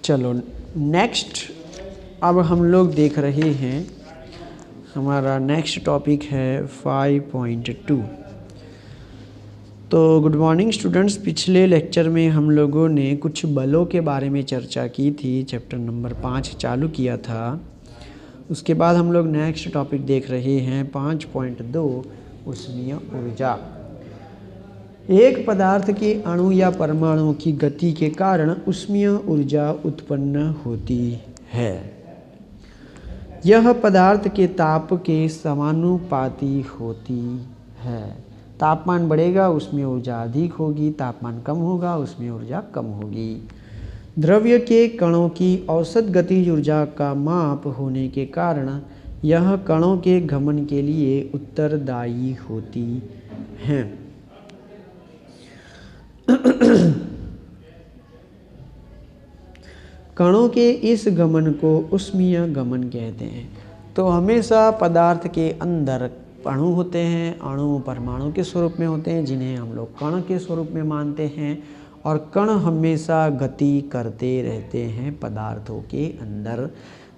चलो नेक्स्ट, अब हम लोग देख रहे हैं, हमारा नेक्स्ट टॉपिक है 5.2। तो गुड मॉर्निंग स्टूडेंट्स, पिछले लेक्चर में हम लोगों ने कुछ बलों के बारे में चर्चा की थी, चैप्टर नंबर 5 चालू किया था। उसके बाद हम लोग नेक्स्ट टॉपिक देख रहे हैं 5.2 ऊष्मीय ऊर्जा। एक पदार्थ के अणु या परमाणु की गति के कारण ऊष्मीय ऊर्जा उत्पन्न होती है। यह पदार्थ के ताप के समानुपाती होती है। तापमान बढ़ेगा ऊष्मीय ऊर्जा अधिक होगी, तापमान कम होगा ऊष्मीय ऊर्जा कम होगी। द्रव्य के कणों की औसत गतिज ऊर्जा का माप होने के कारण यह कणों के गमन के लिए उत्तरदायी होती हैं। कणों के इस गमन को ऊष्मीय गमन कहते हैं। तो हमेशा पदार्थ के अंदर अणु होते हैं, अणु परमाणु के स्वरूप में होते हैं, जिन्हें हम लोग कण के स्वरूप में मानते हैं, और कण हमेशा गति करते रहते हैं पदार्थों के अंदर,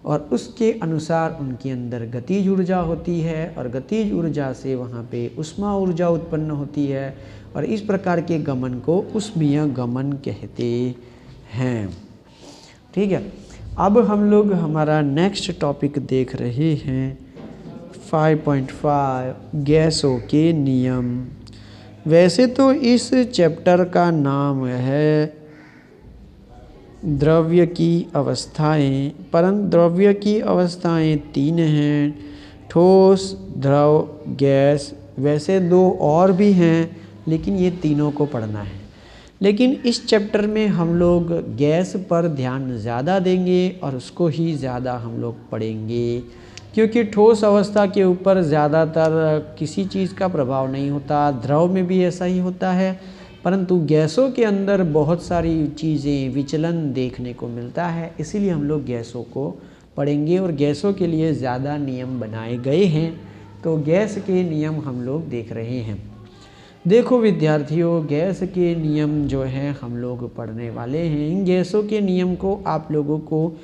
और उसके अनुसार उनके अंदर गतिज ऊर्जा होती है, और गतिज ऊर्जा से वहाँ पे ऊष्मा ऊर्जा उत्पन्न होती है, और इस प्रकार के गमन को ऊष्मीय गमन कहते हैं। ठीक है, अब हम लोग हमारा नेक्स्ट टॉपिक देख रहे हैं 5.5 गैसों के नियम। वैसे तो इस चैप्टर का नाम है द्रव्य की अवस्थाएं, परंतु द्रव्य की अवस्थाएं 3 हैं, ठोस, द्रव, गैस। वैसे 2 और भी हैं, लेकिन ये तीनों को पढ़ना है। लेकिन इस चैप्टर में हम लोग गैस पर ध्यान ज़्यादा देंगे और उसको ही ज़्यादा हम लोग पढ़ेंगे, क्योंकि ठोस अवस्था के ऊपर ज़्यादातर किसी चीज़ का प्रभाव नहीं होता। द्रव में भी ऐसा ही होता है, परंतु गैसों के अंदर बहुत सारी चीज़ें विचलन देखने को मिलता है, इसीलिए हम लोग गैसों को पढ़ेंगे, और गैसों के लिए ज़्यादा नियम बनाए गए हैं। तो गैस के नियम हम लोग देख रहे हैं। देखो विद्यार्थियों, गैस के नियम जो है हम लोग पढ़ने वाले हैं। इन गैसों के नियम को आप लोगों को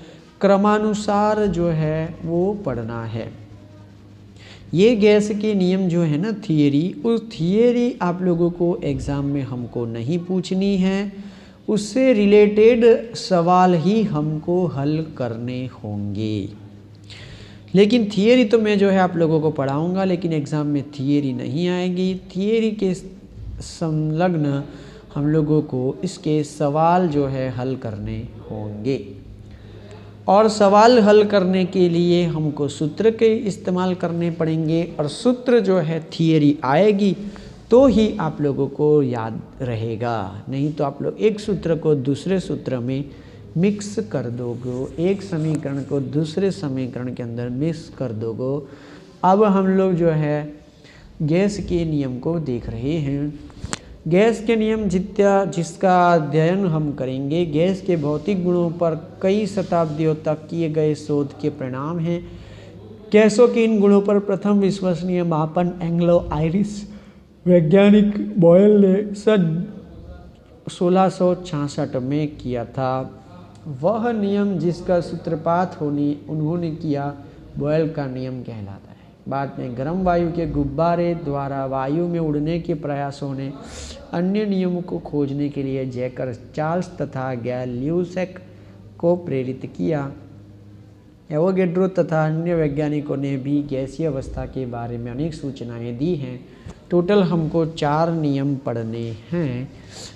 क्रमानुसार जो है वो पढ़ना है। ये गैस के नियम जो है ना थियरी, उस थियरी आप लोगों को एग्ज़ाम में हमको नहीं पूछनी है, उससे रिलेटेड सवाल ही हमको हल करने होंगे। लेकिन थियरी तो मैं जो है आप लोगों को पढ़ाऊँगा, लेकिन एग्ज़ाम में थियरी नहीं आएगी। थियरी के संलग्न हम लोगों को इसके सवाल जो है हल करने होंगे, और सवाल हल करने के लिए हमको सूत्र के इस्तेमाल करने पड़ेंगे, और सूत्र जो है थियरी आएगी तो ही आप लोगों को याद रहेगा, नहीं तो आप लोग एक सूत्र को दूसरे सूत्र में मिक्स कर दोगे, एक समीकरण को दूसरे समीकरण के अंदर मिक्स कर दोगे। अब हम लोग जो है गैस के नियम को देख रहे हैं। गैस के नियम जिसका अध्ययन हम करेंगे, गैस के भौतिक गुणों पर कई शताब्दियों तक किए गए शोध के परिणाम हैं। गैसों के इन गुणों पर प्रथम विश्वसनीय मापन एंग्लो आयरिश वैज्ञानिक बॉयल ने सन 1666 में किया था। वह नियम जिसका सूत्रपात उन्होंने किया बॉयल का नियम कहलाता है। बाद में गर्म वायु के गुब्बारे द्वारा वायु में उड़ने के प्रयासों ने अन्य नियमों को खोजने के लिए जैकर चार्ल्स तथा गैलियोसेक को प्रेरित किया। एवोगैड्रो तथा अन्य वैज्ञानिकों ने भी गैसीय अवस्था के बारे में अनेक सूचनाएं दी हैं। टोटल हमको 4 नियम पढ़ने हैं,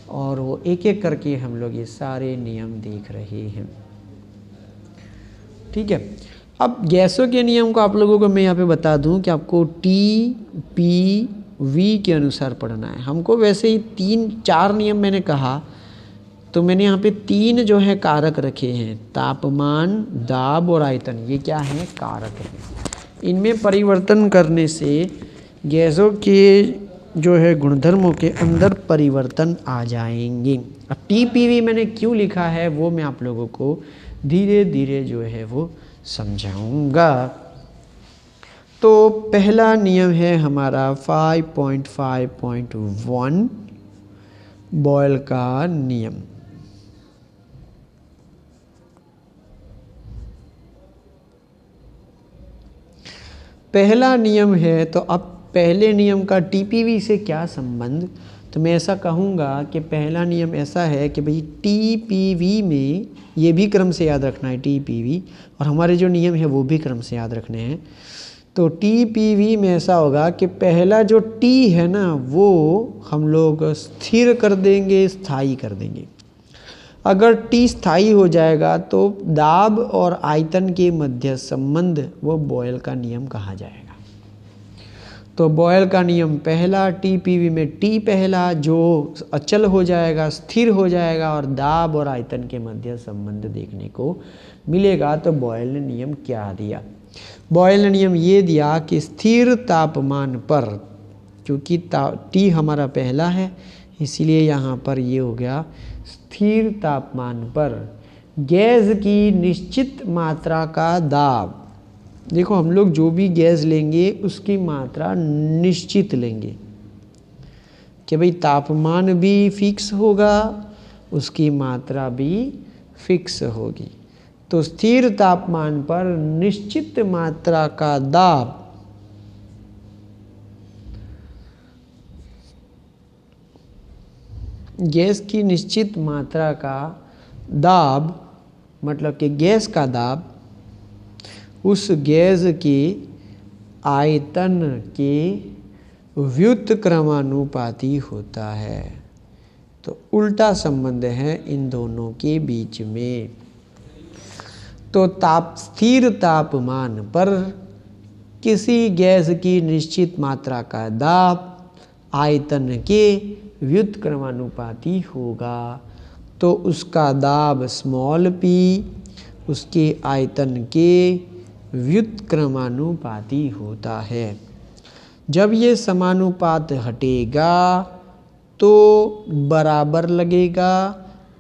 और वो एक एक करके हम लोग ये सारे नियम देख रहे हैं। ठीक है, अब गैसों के नियम को आप लोगों को मैं यहाँ पे बता दूँ कि आपको TPV के अनुसार पढ़ना है। हमको वैसे ही 3-4 नियम मैंने कहा, तो मैंने यहाँ पे 3 जो है कारक रखे हैं, तापमान, दाब और आयतन। ये क्या है? कारक हैं। इनमें परिवर्तन करने से गैसों के जो है गुणधर्मों के अंदर परिवर्तन आ जाएंगे। अब TPV मैंने क्यों लिखा है वो मैं आप लोगों को धीरे धीरे जो है वो समझाऊंगा। तो पहला नियम है हमारा 5.5.1 बॉयल का नियम। पहला नियम है, तो अब पहले नियम का टीपीवी से क्या संबंध? तो मैं ऐसा कहूँगा कि पहला नियम ऐसा है कि भाई टीपीवी में, ये भी क्रम से याद रखना है टीपीवी, और हमारे जो नियम है वो भी क्रम से याद रखने हैं। तो टीपीवी में ऐसा होगा कि पहला जो टी है ना वो हम लोग स्थिर कर देंगे, स्थायी कर देंगे। अगर टी स्थायी हो जाएगा तो दाब और आयतन के मध्य संबंध वो बॉयल का नियम कहा जाएगा। तो बॉयल का नियम पहला, टीपीवी में टी पहला जो अचल हो जाएगा, स्थिर हो जाएगा, और दाब और आयतन के मध्य संबंध देखने को मिलेगा। तो बॉयल ने नियम क्या दिया? बॉयल ने नियम ये दिया कि स्थिर तापमान पर, क्योंकि टी हमारा पहला है इसीलिए यहाँ पर ये हो गया स्थिर तापमान पर गैस की निश्चित मात्रा का दाब। देखो हम लोग जो भी गैस लेंगे उसकी मात्रा निश्चित लेंगे कि भाई तापमान भी फिक्स होगा, उसकी मात्रा भी फिक्स होगी। तो स्थिर तापमान पर निश्चित मात्रा का दाब गैस की निश्चित मात्रा का दाब मतलब कि गैस का दाब उस गैस के आयतन के व्युत्क्रमानुपाती होता है। तो उल्टा संबंध है इन दोनों के बीच में। तो स्थिर तापमान पर किसी गैस की निश्चित मात्रा का दाब आयतन के व्युत्क्रमानुपाती होगा। तो उसका दाब स्मॉल पी उसके आयतन के व्युत्क्रमानुपाती होता है। जब ये समानुपात हटेगा तो बराबर लगेगा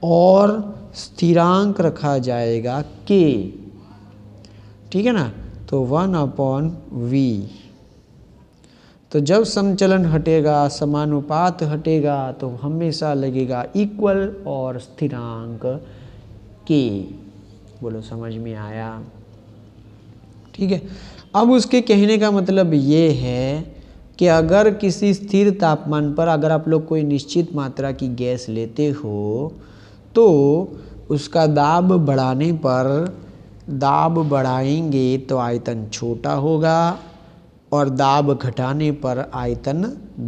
और स्थिरांक रखा जाएगा के, ठीक है ना। तो 1/v। तो जब समचलन हटेगा, समानुपात हटेगा तो हमेशा लगेगा इक्वल और स्थिरांक के। बोलो समझ में आया? ठीक है। अब उसके कहने का मतलब ये है कि अगर किसी स्थिर तापमान पर अगर आप लोग कोई निश्चित मात्रा की गैस लेते हो तो उसका दाब बढ़ाने पर, दाब बढ़ाएंगे तो आयतन छोटा होगा और दाब घटाने पर आयतन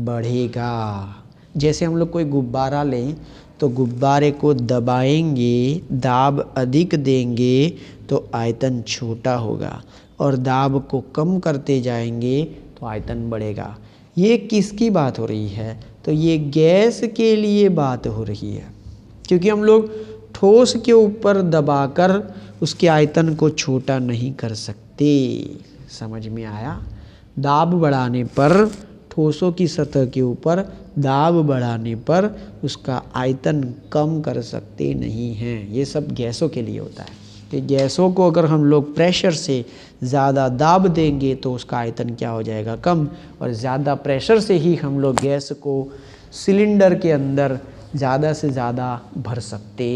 बढ़ेगा। जैसे हम लोग कोई गुब्बारा लें तो गुब्बारे को दबाएंगे, दाब अधिक देंगे तो आयतन छोटा होगा, और दाब को कम करते जाएंगे तो आयतन बढ़ेगा। ये किसकी बात हो रही है? तो ये गैस के लिए बात हो रही है, क्योंकि हम लोग ठोस के ऊपर दबाकर उसके आयतन को छोटा नहीं कर सकते। समझ में आया? दाब बढ़ाने पर, ठोसों की सतह के ऊपर दाब बढ़ाने पर उसका आयतन कम कर सकते नहीं हैं। ये सब गैसों के लिए होता है कि गैसों को अगर हम लोग प्रेशर से ज़्यादा दाब देंगे तो उसका आयतन क्या हो जाएगा? कम। और ज़्यादा प्रेशर से ही हम लोग गैस को सिलेंडर के अंदर ज़्यादा से ज़्यादा भर सकते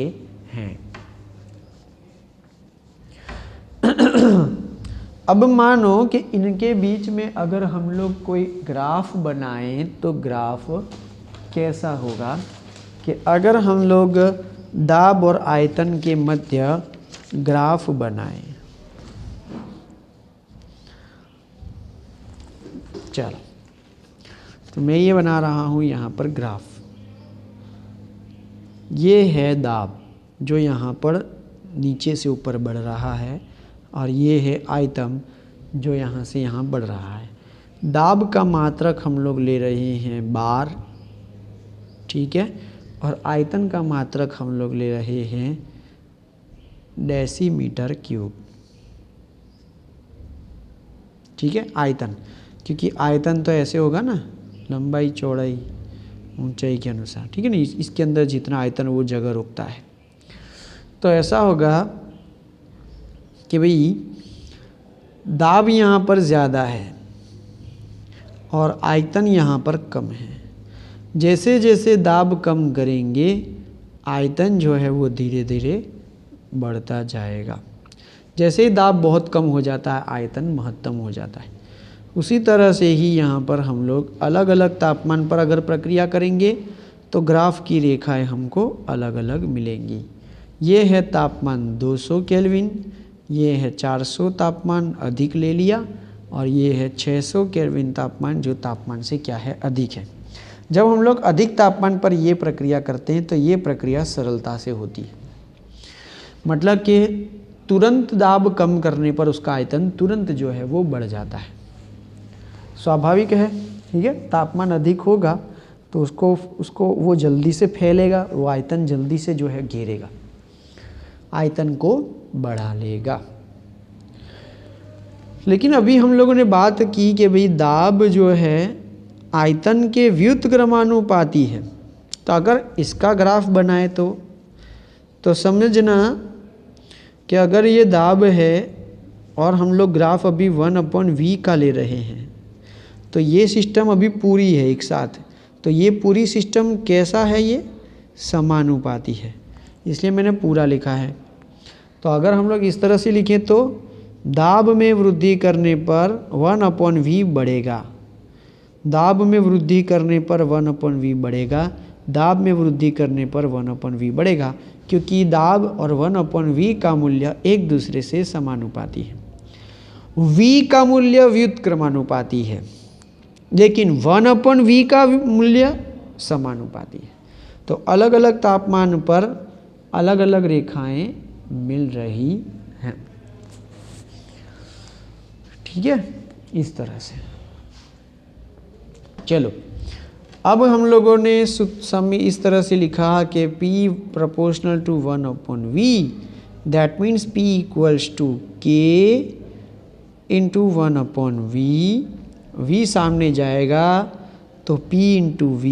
हैं। अब मानो कि इनके बीच में अगर हम लोग कोई ग्राफ बनाएं तो ग्राफ कैसा होगा कि अगर हम लोग दाब और आयतन के मध्य ग्राफ बनाएं। चलो तो मैं ये बना रहा हूँ यहाँ पर ग्राफ। ये है दाब जो यहाँ पर नीचे से ऊपर बढ़ रहा है, और ये है आयतन जो यहाँ से यहाँ बढ़ रहा है। दाब का मात्रक हम लोग ले रहे हैं बार, ठीक है, और आयतन का मात्रक हम लोग ले रहे हैं डेसीमीटर क्यूब, ठीक है। आयतन, क्योंकि आयतन तो ऐसे होगा ना, लंबाई चौड़ाई ऊंचाई के अनुसार, ठीक है ना। इसके अंदर जितना आयतन वो जगह रुकता है। तो ऐसा होगा कि भाई दाब यहाँ पर ज़्यादा है और आयतन यहाँ पर कम है। जैसे जैसे दाब कम करेंगे आयतन जो है वो धीरे धीरे बढ़ता जाएगा। जैसे ही दाब बहुत कम हो जाता है आयतन महत्तम हो जाता है। उसी तरह से ही यहाँ पर हम लोग अलग अलग तापमान पर अगर प्रक्रिया करेंगे तो ग्राफ की रेखाएं हमको अलग अलग मिलेंगी। ये है तापमान 200 केल्विन, ये है 400 तापमान अधिक ले लिया, और ये है 600 केल्विन तापमान जो तापमान से क्या है अधिक है। जब हम लोग अधिक तापमान पर ये प्रक्रिया करते हैं तो ये प्रक्रिया सरलता से होती है, मतलब कि तुरंत दाब कम करने पर उसका आयतन तुरंत जो है वो बढ़ जाता है, स्वाभाविक है। ठीक है, तापमान अधिक होगा तो उसको वो जल्दी से फैलेगा, वो आयतन जल्दी से जो है घेरेगा, आयतन को बढ़ा लेगा। लेकिन अभी हम लोगों ने बात की कि भाई दाब जो है आयतन के व्युत्क्रमानुपाती है, तो अगर इसका ग्राफ बनाए तो समझना कि अगर ये दाब है और हम लोग ग्राफ अभी 1/v का ले रहे हैं, तो ये सिस्टम अभी पूरी है एक साथ, तो ये पूरी सिस्टम कैसा है, ये समानुपाती है, इसलिए मैंने पूरा लिखा है। तो अगर हम लोग इस तरह से लिखें तो दाब में वृद्धि करने पर 1/v बढ़ेगा, दाब में वृद्धि करने पर 1/v बढ़ेगा, दाब में वृद्धि करने पर 1/v बढ़ेगा, क्योंकि दाब और 1/v का मूल्य एक दूसरे से समानुपाती है। v का मूल्य व्युत्क्रमानुपाती है, लेकिन 1/v का मूल्य समानुपाती है। तो अलग अलग तापमान पर अलग अलग रेखाएं मिल रही हैं। ठीक है, इस तरह से। चलो, अब हम लोगों ने इस तरह से लिखा कि P proportional to 1/v, that means P equals to K into 1/v, v सामने जाएगा तो P into v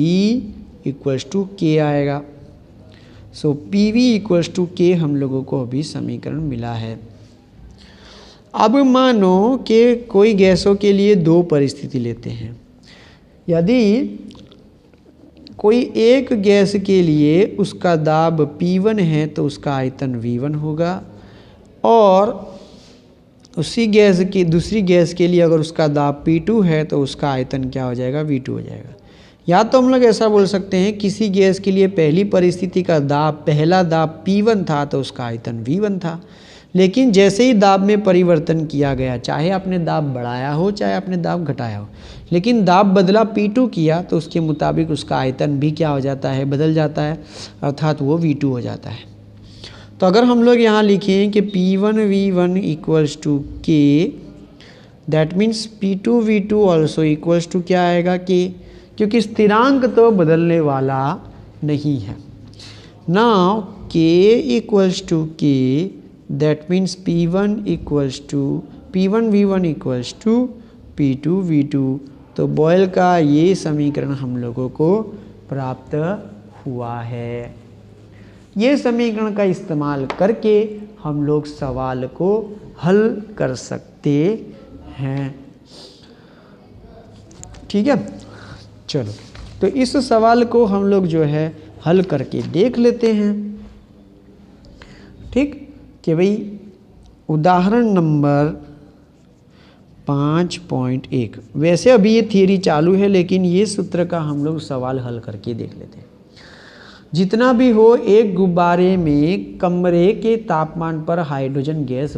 equals to K आएगा। So PV equals to K हम लोगों को अभी समीकरण मिला है। अब मानो कि कोई गैसों के लिए दो परिस्थिति लेते हैं। यदि कोई एक गैस के लिए उसका दाब P1 है तो उसका आयतन V1 होगा, और उसी गैस की दूसरी गैस के लिए अगर उसका दाब P2 है तो उसका आयतन क्या हो जाएगा, V2 हो जाएगा। या तो हम लोग ऐसा बोल सकते हैं किसी गैस के लिए पहली परिस्थिति का दाब, पहला दाब P1 था तो उसका आयतन V1 था, लेकिन जैसे ही दाब में परिवर्तन किया गया, चाहे आपने दाब बढ़ाया हो चाहे आपने दाब घटाया हो, लेकिन दाब बदला P2 किया तो उसके मुताबिक उसका आयतन भी क्या हो जाता है, बदल जाता है, अर्थात वो V2 हो जाता है। तो अगर हम लोग यहाँ लिखें कि P1V1 equals to K, that means P2V2 also equals to क्या आएगा, K, क्योंकि स्थिरांक तो बदलने वाला नहीं है। Now K equals to K, that means P1V1 equals to P2V2। तो बॉयल का ये समीकरण हम लोगों को प्राप्त हुआ है। ये समीकरण का इस्तेमाल करके हम लोग सवाल को हल कर सकते हैं। ठीक है, चलो, तो इस सवाल को हम लोग जो है हल करके देख लेते हैं। ठीक, कि भाई उदाहरण नंबर 5.1, वैसे अभी ये थियरी चालू है लेकिन ये सूत्र का हम लोग सवाल हल करके देख लेते हैं। जितना भी हो, एक गुब्बारे में कमरे के तापमान पर हाइड्रोजन गैस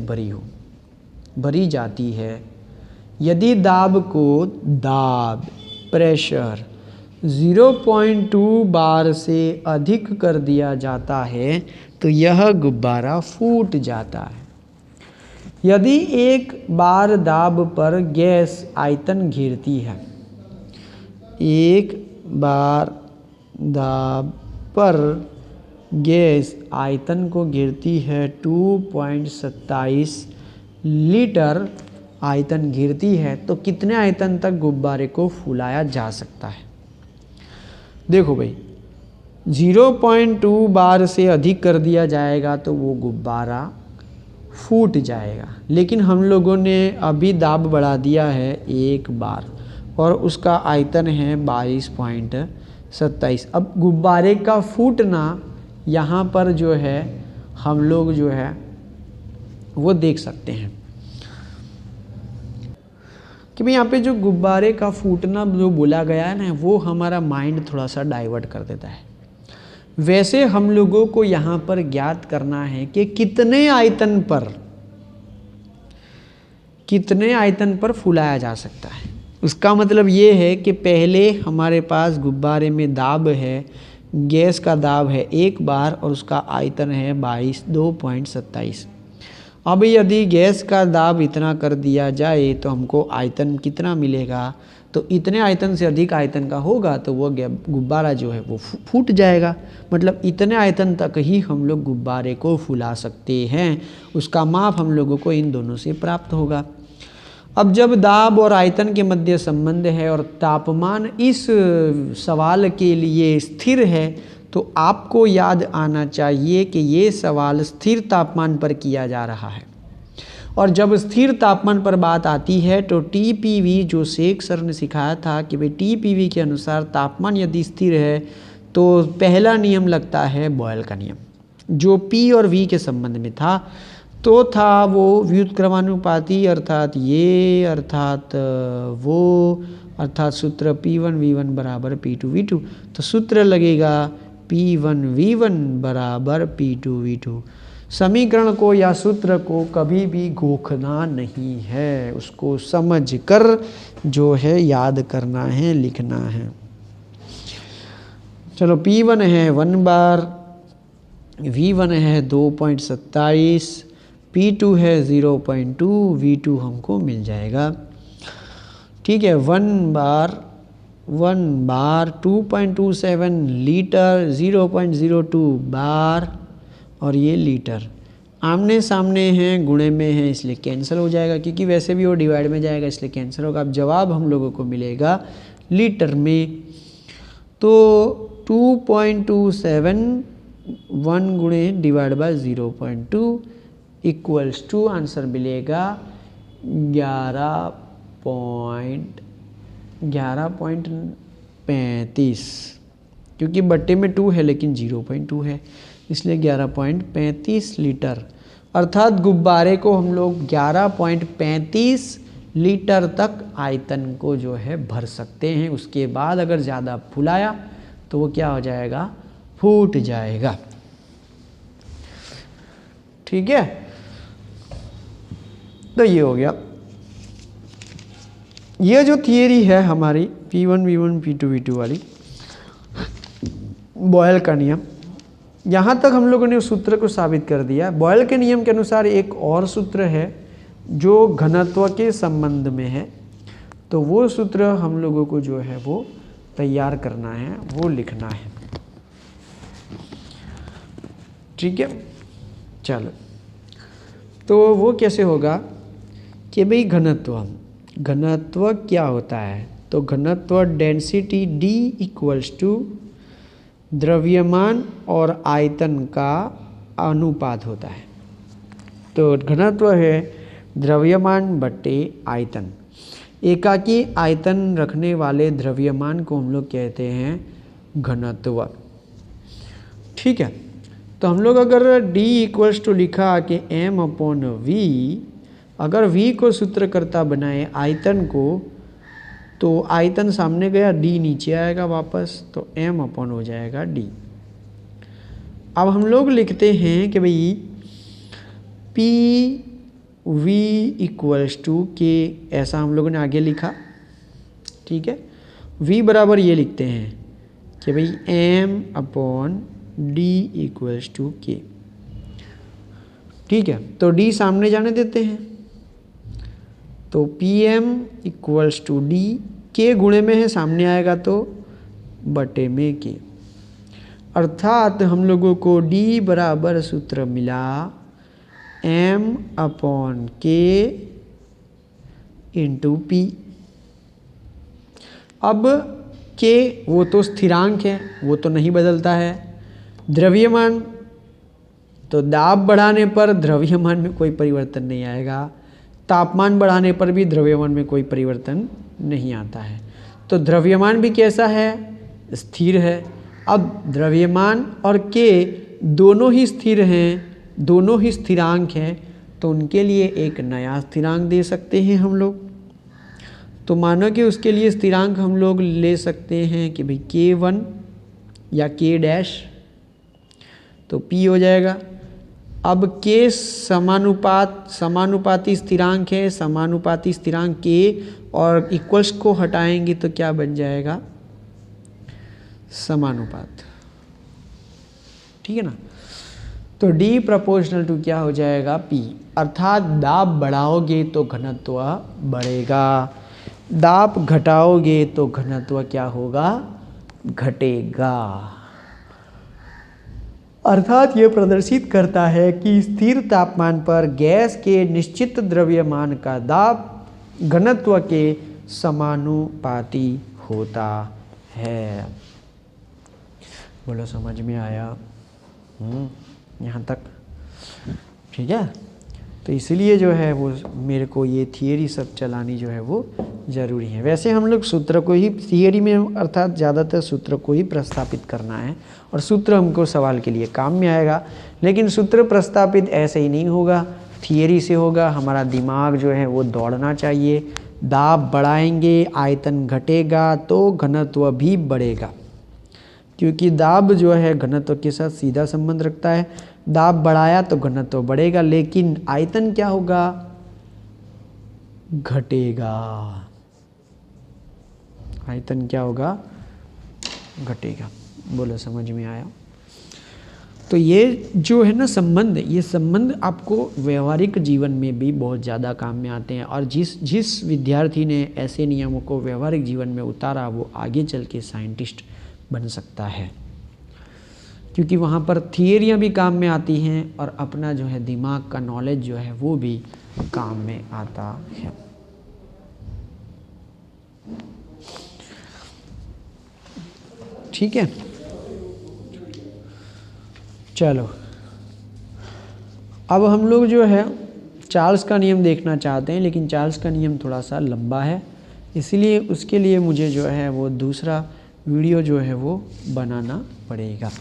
भरी जाती है। यदि दाब को प्रेशर 0.2 बार से अधिक कर दिया जाता है तो यह गुब्बारा फूट जाता है। यदि एक बार दाब पर गैस आयतन घेरती है, एक बार दाब पर गैस आयतन को घेरती है 2.27 लीटर आयतन घेरती है, तो कितने आयतन तक गुब्बारे को फुलाया जा सकता है। देखो भाई, 0.2 बार से अधिक कर दिया जाएगा तो वो गुब्बारा फूट जाएगा, लेकिन हम लोगों ने अभी दाब बढ़ा दिया है एक बार और उसका आयतन है 22.27। अब गुब्बारे का फूटना यहाँ पर जो है हम लोग जो है वो देख सकते हैं। कि भाई यहाँ पे जो गुब्बारे का फूटना जो बोला गया है ना, वो हमारा माइंड थोड़ा सा डाइवर्ट कर देता है। वैसे हम लोगों को यहाँ पर ज्ञात करना है कि कितने आयतन पर फुलाया जा सकता है। उसका मतलब ये है कि पहले हमारे पास गुब्बारे में दाब है, गैस का दाब है 1 बार और उसका आयतन है 2.27। अब यदि गैस का दाब इतना कर दिया जाए तो हमको आयतन कितना मिलेगा, तो इतने आयतन से अधिक आयतन का होगा तो वो गुब्बारा जो है वो फूट जाएगा। मतलब इतने आयतन तक ही हम लोग गुब्बारे को फुला सकते हैं। उसका माप हम लोगों को इन दोनों से प्राप्त होगा। अब जब दाब और आयतन के मध्य संबंध है और तापमान इस सवाल के लिए स्थिर है, तो आपको याद आना चाहिए कि ये सवाल स्थिर तापमान पर किया जा रहा है। और जब स्थिर तापमान पर बात आती है तो TPV जो शेख सर ने सिखाया था कि भाई TPV के अनुसार तापमान यदि स्थिर है तो पहला नियम लगता है बॉयल का नियम, जो P और V के संबंध में था। तो था वो व्युत्क्रमानुपाती, अर्थात ये, अर्थात वो, अर्थात सूत्र P1V1 बराबर P2V2। तो सूत्र लगेगा P1V1 बराबर P2V2। समीकरण को या सूत्र को कभी भी गोखना नहीं है, उसको समझकर जो है याद करना है, लिखना है। चलो, P1 है 1 बार, V1 है 2.27, P2 है 0.2, V2 हमको मिल जाएगा। ठीक है, 1 बार 2.27 लीटर, 0.02 बार और ये लीटर आमने सामने हैं, गुणे में हैं, इसलिए कैंसिल हो जाएगा, क्योंकि वैसे भी वो डिवाइड में जाएगा इसलिए कैंसिल होगा। अब जवाब हम लोगों को मिलेगा लीटर में। तो 2.27 1 गुणे divide by 0.2 equals to answer मिलेगा 11.35, क्योंकि बट्टे में 2 है लेकिन 0.2 है, इसलिए 11.35 लीटर। अर्थात गुब्बारे को हम लोग 11.35 लीटर तक आयतन को जो है भर सकते हैं। उसके बाद अगर ज़्यादा फुलाया तो वो क्या हो जाएगा, फूट जाएगा। ठीक है, तो ये हो गया। ये जो थियरी है हमारी P1V1 P2V2 वाली, बॉयल का नियम, यहाँ तक हम लोगों ने उस सूत्र को साबित कर दिया। बॉयल के नियम के अनुसार एक और सूत्र है जो घनत्व के संबंध में है, तो वो सूत्र हम लोगों को जो है वो तैयार करना है, वो लिखना है। ठीक है, चलो, तो वो कैसे होगा कि भाई घनत्व क्या होता है, तो घनत्व डेंसिटी D इक्वल्स टू द्रव्यमान और आयतन का अनुपात होता है। तो घनत्व है द्रव्यमान बट्टे आयतन। एकाकी आयतन रखने वाले द्रव्यमान को हम लोग कहते हैं घनत्व। ठीक है, तो हम लोग अगर D इक्वल्स टू लिखा कि M/V, अगर V को सूत्रकर्ता बनाए आयतन को, तो आयतन सामने गया, D नीचे आएगा वापस, तो M अपॉन हो जाएगा D। अब हम लोग लिखते हैं कि भाई PV इक्वल्स टू के, ऐसा हम लोगों ने आगे लिखा। ठीक है, V बराबर ये लिखते हैं कि भाई M/D इक्वल्स टू के। ठीक है, तो D सामने जाने देते हैं, तो PM इक्वल्स टू D, के गुणे में है, सामने आएगा तो बटे में के। अर्थात हम लोगों को D बराबर सूत्र मिला M/K इंटू P। अब के वो तो स्थिरांक है, वो तो नहीं बदलता है। द्रव्यमान, तो दाब बढ़ाने पर द्रव्यमान में कोई परिवर्तन नहीं आएगा, तापमान बढ़ाने पर भी द्रव्यमान में कोई परिवर्तन नहीं आता है। तो द्रव्यमान भी कैसा है, स्थिर है। अब द्रव्यमान और के दोनों ही स्थिर हैं, दोनों ही स्थिरांक हैं, तो उनके लिए एक नया स्थिरांक दे सकते हैं हम लोग। तो मानो कि उसके लिए स्थिरांक हम लोग ले सकते हैं कि भाई K1 या K डैश, तो P हो जाएगा। अब K समानुपाती स्थिरांक है, समानुपाती स्थिरांक K और इक्वल्स को हटाएंगे तो क्या बन जाएगा, समानुपात। ठीक है ना। तो D प्रोपोर्शनल टू क्या हो जाएगा, P, अर्थात दाब बढ़ाओगे तो घनत्व बढ़ेगा, दाब घटाओगे तो घनत्व क्या होगा, घटेगा। अर्थात ये प्रदर्शित करता है कि स्थिर तापमान पर गैस के निश्चित द्रव्यमान का दाब घनत्व के समानुपाती होता है। बोलो समझ में आया यहाँ तक? ठीक है। तो इसलिए जो है वो मेरे को ये थियरी सब चलानी जो है वो ज़रूरी है। वैसे हम लोग सूत्र को ही थियरी में, अर्थात ज़्यादातर सूत्र को ही प्रस्तापित करना है और सूत्र हमको सवाल के लिए काम में आएगा। लेकिन सूत्र प्रस्तापित ऐसे ही नहीं होगा, थियरी से होगा। हमारा दिमाग जो है वो दौड़ना चाहिए। दाब बढ़ाएंगे, आयतन घटेगा तो घनत्व भी बढ़ेगा, क्योंकि दाब जो है घनत्व के साथ सीधा संबंध रखता है। दाब बढ़ाया तो घनत्व बढ़ेगा, लेकिन आयतन क्या होगा, घटेगा। आयतन क्या होगा, घटेगा। बोलो समझ में आया? तो ये जो है ना संबंध, ये संबंध आपको व्यवहारिक जीवन में भी बहुत ज़्यादा काम में आते हैं। और जिस विद्यार्थी ने ऐसे नियमों को व्यवहारिक जीवन में उतारा वो आगे चल के साइंटिस्ट बन सकता है, क्योंकि वहाँ पर थियरियाँ भी काम में आती हैं और अपना जो है दिमाग का नॉलेज जो है वो भी काम में आता है। ठीक है, चलो अब हम लोग जो है चार्ल्स का नियम देखना चाहते हैं, लेकिन चार्ल्स का नियम थोड़ा सा लंबा है, इसलिए उसके लिए मुझे जो है वो दूसरा वीडियो जो है वो बनाना पड़ेगा।